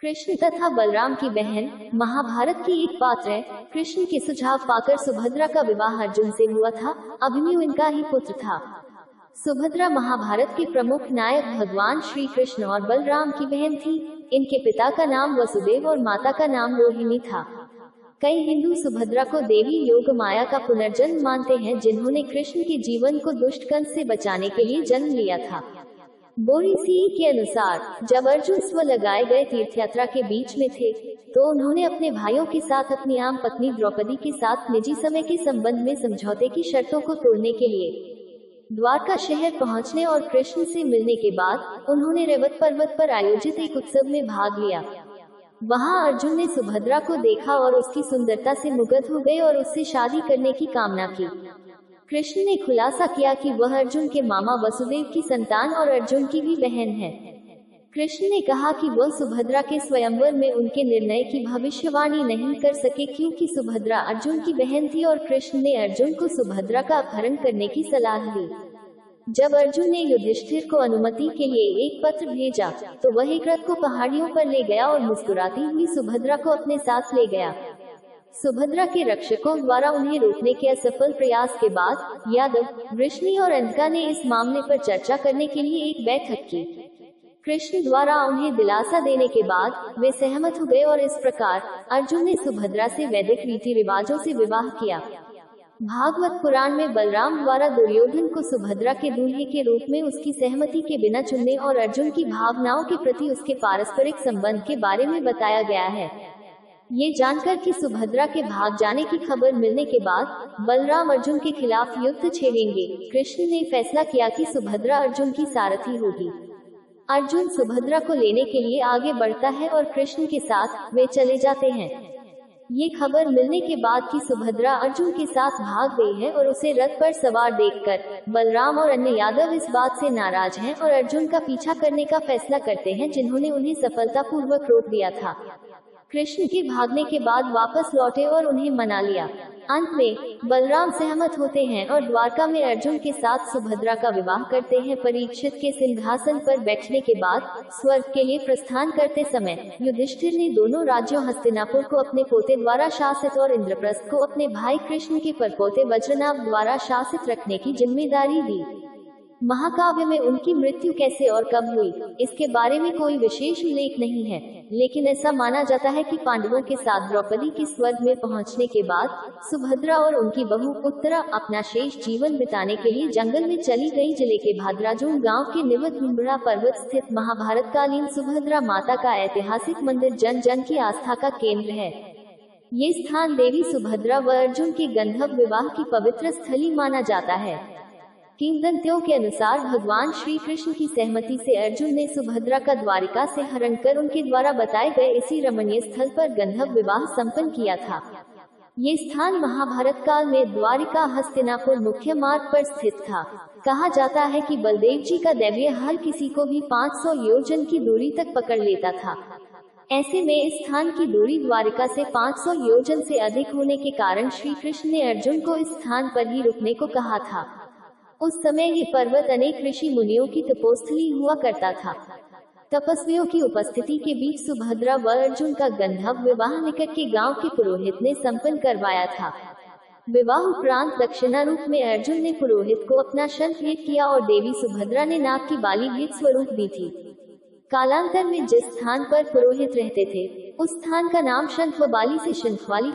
कृष्ण तथा बलराम की बहन महाभारत की एक पात्र है। कृष्ण के सुझाव पाकर सुभद्रा का विवाह अर्जुन से हुआ था। अभिमन्यु इनका ही पुत्र था। सुभद्रा महाभारत के प्रमुख नायक भगवान श्री कृष्ण और बलराम की बहन थी। इनके पिता का नाम वसुदेव और माता का नाम रोहिणी था। कई हिंदू सुभद्रा को देवी योग माया का पुनर्जन्म मानते हैं, जिन्होंने कृष्ण के जीवन को दुष्ट कंस से बचाने के लिए जन्म लिया था। बोरीसी के अनुसार जब अर्जुन स्व लगाए गए तीर्थ यात्रा के बीच में थे, तो उन्होंने अपने भाइयों के साथ अपनी आम पत्नी द्रौपदी के साथ निजी समय के संबंध में समझौते की शर्तों को तोड़ने के लिए द्वारका शहर पहुंचने और कृष्ण से मिलने के बाद उन्होंने रेवत पर्वत पर आयोजित एक उत्सव में भाग लिया। वहां अर्जुन ने सुभद्रा को देखा और उसकी सुंदरता से मुग्ध हो गए और उससे शादी करने की कामना की। कृष्ण ने खुलासा किया कि वह अर्जुन के मामा वसुदेव की संतान और अर्जुन की भी बहन है। कृष्ण ने कहा कि वह सुभद्रा के स्वयंवर में उनके निर्णय की भविष्यवाणी नहीं कर सके, क्योंकि सुभद्रा अर्जुन की बहन थी और कृष्ण ने अर्जुन को सुभद्रा का अपहरण करने की सलाह दी। जब अर्जुन ने युधिष्ठिर को अनुमति के लिए एक पत्र भेजा, तो वह एक रथ को पहाड़ियों पर ले गया और मुस्कुराती हुई सुभद्रा को अपने साथ ले गया। सुभद्रा के रक्षकों द्वारा उन्हें रोकने के असफल प्रयास के बाद यादव, वृष्णि और अंधका ने इस मामले पर चर्चा करने के लिए एक बैठक की। कृष्ण द्वारा उन्हें दिलासा देने के बाद वे सहमत हो गए और इस प्रकार अर्जुन ने सुभद्रा से वैदिक रीति रिवाजों से विवाह किया। भागवत पुराण में बलराम द्वारा दुर्योधन को सुभद्रा के दूल्हे के रूप में उसकी सहमति के बिना चुनने और अर्जुन की भावनाओं के प्रति उसके पारस्परिक संबंध के बारे में बताया गया है। ये जानकर कि सुभद्रा के भाग जाने की खबर मिलने के बाद बलराम अर्जुन के खिलाफ युद्ध छेड़ेंगे, कृष्ण ने फैसला किया कि सुभद्रा अर्जुन की सारथी होगी। अर्जुन सुभद्रा को लेने के लिए आगे बढ़ता है और कृष्ण के साथ वे चले जाते हैं। ये खबर मिलने के बाद कि सुभद्रा अर्जुन के साथ भाग गई है और उसे रथ पर सवार देखकर बलराम और अन्य यादव इस बात से नाराज हैं और अर्जुन का पीछा करने का फैसला करते हैं, जिन्होंने उन्हें सफलतापूर्वक रोक दिया था। कृष्ण के भागने के बाद वापस लौटे और उन्हें मना लिया। अंत में बलराम सहमत होते हैं और द्वारका में अर्जुन के साथ सुभद्रा का विवाह करते हैं। परीक्षित के सिंहासन पर बैठने के बाद स्वर्ग के लिए प्रस्थान करते समय युधिष्ठिर ने दोनों राज्यों हस्तिनापुर को अपने पोते द्वारा शासित और इंद्रप्रस्थ को अपने भाई कृष्ण के परपोते वज्रनाभ द्वारा शासित रखने की जिम्मेदारी दी। महाकाव्य में उनकी मृत्यु कैसे और कब हुई, इसके बारे में कोई विशेष उल्लेख नहीं है, लेकिन ऐसा माना जाता है कि पांडवों के साथ द्रौपदी के स्वर्ग में पहुंचने के बाद सुभद्रा और उनकी बहू उत्तरा अपना शेष जीवन बिताने के लिए जंगल में चली गई। जिले के भाद्राजून गांव के निवट भुम्बरा पर्वत स्थित महाभारत कालीन सुभद्रा माता का ऐतिहासिक मंदिर जन जन की आस्था का केंद्र है। ये स्थान देवी सुभद्रा व अर्जुन के गंधर्व विवाह की पवित्र स्थली माना जाता है। किंवदंतियों के अनुसार भगवान श्री कृष्ण की सहमति से अर्जुन ने सुभद्रा का द्वारिका से हरण कर उनके द्वारा बताए गए इसी रमणीय स्थल पर गंधर्व विवाह संपन्न किया था। ये स्थान महाभारत काल में द्वारिका हस्तिनापुर मुख्य मार्ग पर स्थित था। कहा जाता है कि बलदेव जी का दैवीय हल किसी को भी 500 योजन की दूरी तक पकड़ लेता था। ऐसे में इस स्थान की दूरी द्वारिका से 500 योजन से अधिक होने के कारण श्री कृष्ण ने अर्जुन को इस स्थान पर ही रुकने को कहा था। उस समय ये पर्वत अनेक ऋषि मुनियों की तपोस्थली हुआ करता था। तपस्वियों की उपस्थिति के बीच सुभद्रा व अर्जुन का गंधर्व विवाह निकट के गांव के पुरोहित ने संपन्न करवाया था। विवाह उपरांत दक्षिणा रूप में अर्जुन ने पुरोहित को अपना शंख भेंट किया और देवी सुभद्रा ने नाग की बाली भेंट स्वरूप दी थी। कालांतर में जिस स्थान पर पुरोहित रहते थे, उस स्थान का नाम शंख व बाली से शंखवाली